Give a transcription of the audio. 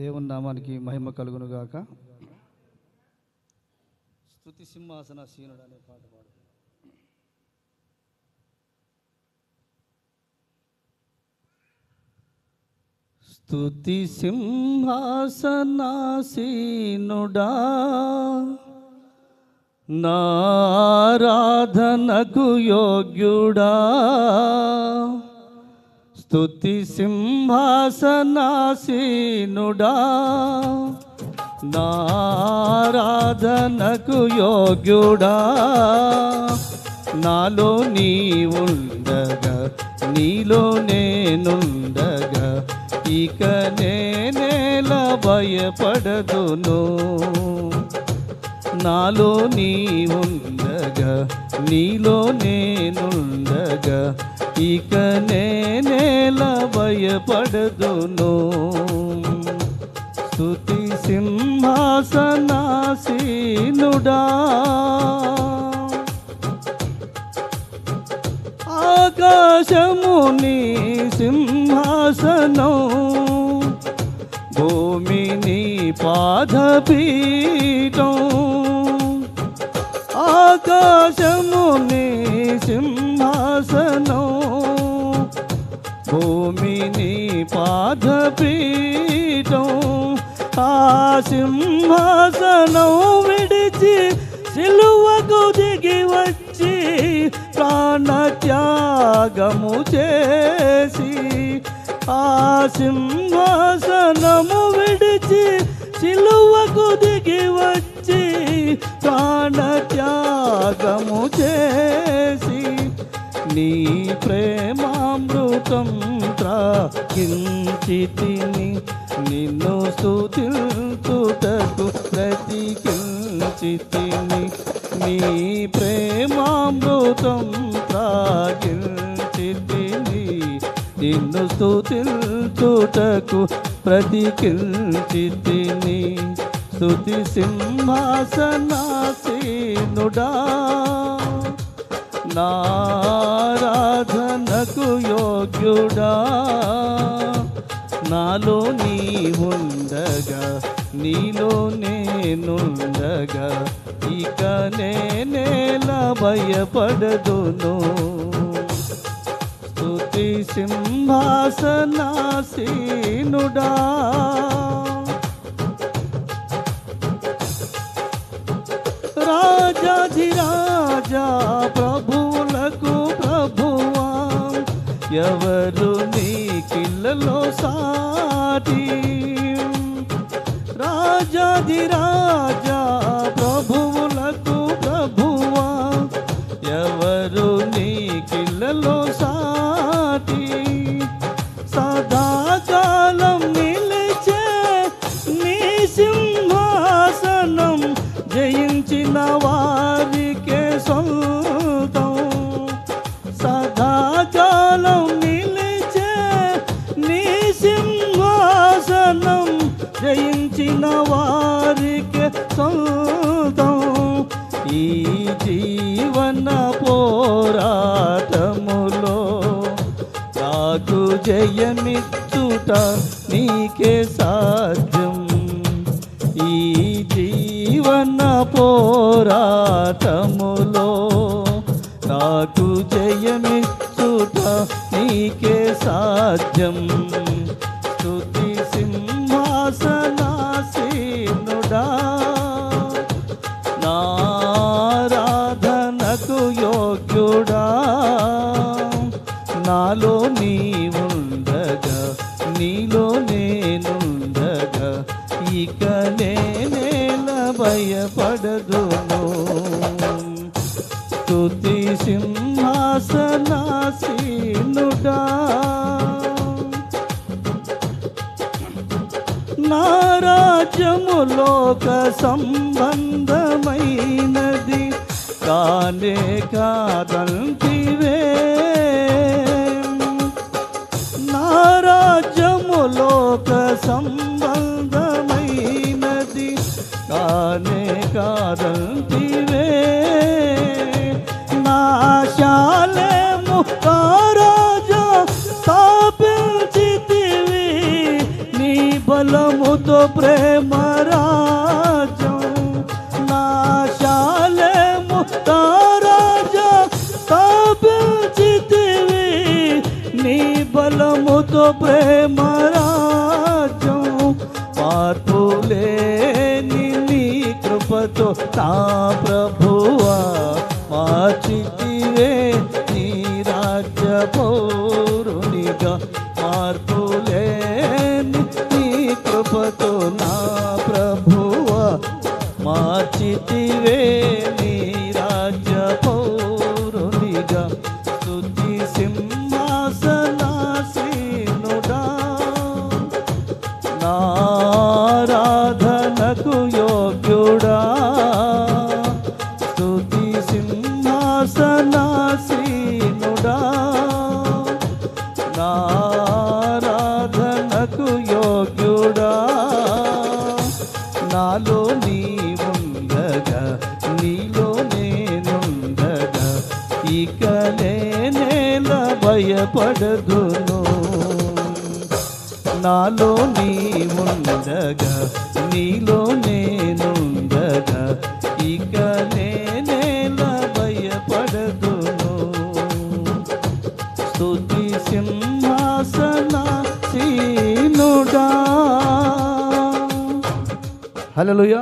దేవుని నామానికి మహిమ కలుగును గాక. స్తుతి సింహాసన సీనుడు అనే పాట పాడు. స్తుతి సింహాసనాసీనుడా నారాధనకు యోగ్యుడా, స్తుతి సింహాసనాసీనుడా నారాధనకు యోగ్యుడా, నాలో నీ ఉండగా నీలో నేనుండగా ఇక నేనేల భయపడదును. నాలో నీ ఉండగా నీలో నేనుండగా ఇక నేనేల భయపడదును. స్తుతి సింహాసనాసీనుడా, ఆకాశము నీ సింహాసనం, భూమి నీ పాదపీఠం. ఆకాశము నీ సింహాసనం, భూమి నీ పాదపీఠం. ఆ సింహాసనం విడిచి సిలువకు దిగి వచ్చి ప్రాణత్యాగము చేసి, ఆ సింహాసనము విడిచి సిలువకు దిగి వచ్చి ప్రాణత్యాగము చేసి, నీ ప్రేమామృతం త్రాగించితిని, నిన్ను స్తుతించుటకు బ్రతికించితిని. నీ ప్రేమామృతం త్రాగించితిని, నిన్ను స్తుతించుటకు బ్రతికించితిని. స్తుతి సింహాసనాసీనుడా నారాధనకు యోగ్యుడా, నాలో నీ ఉండగా నీలో నేనుండగా ఇక నేనేల భయపడదును. స్తుతి సింహాసనాసీనుడా, రాజాధిరాజా ప్రభువులకు ప్రభువా, ఎవరు నీ కిల్లలో సాటి. రాజాధిరాజా ప్రభువులకు ప్రభువా, ఎవరు నీ కిల్లలో సాటి. సదాకాలం నిలిచే నీ సింహాసనం, జయించిన వారికే సొంతం. సదాకాలం నిలిచే నీ సింహాసనం, జయించిన వారికే సొంతం. ఈ జీవన పోరాటములో నాకు జయమిచ్చుట నీకే సాధ్యం. ఈ జీవన పోరాటములో నాకు జయమిచ్చుట నీకే సాధ్యం. స్తుతి సింహాసనాసీనుడా నారాధనకు యోగ్యుడా, నాలో నీ ఉండగా నీలో నేనుండగా ఇక నేనేల భయపడదును. స్తుతి సింహాసనాసీనుడా, నా రాజ్యము లోక సంబంధమైనది కానే కాదంటివే. నా రాజ్యము లోక సంబంధమైనది కానే కాదంటివే. నా శాలేము రాజా స్థాపించితివి, నీ బల బలముతో ప్రేమ రాజ్యం నా శాలేము తారాజా స్థాపించితివి నీ బలముతో ప్రేమ రాజ్యం మార్పులేని నీ కృపతో నా ప్రభువా మార్చితివే నీ రాజ్య పౌరునిగా మార్పులేని నీ కృపతో నా ప్రభువా మార్చితివే నీ రాజ్య పౌరునిగా స్తుతి సింహాసనాసీనుడా నారాధనకు యోగ్యుడా స్తుతి సింహాసనాసీనుడా నారాధనకు యోగ్యుడా నాలో నీవుండగా నీలో నేనుండగా ఇక నేనేల భయపడదును నాలో నీవుండగా నీలో నేనుండగా ఇక నేనేల భయపడదును స్తుతి సింహాసనాసీనుడా హల్లెలూయా.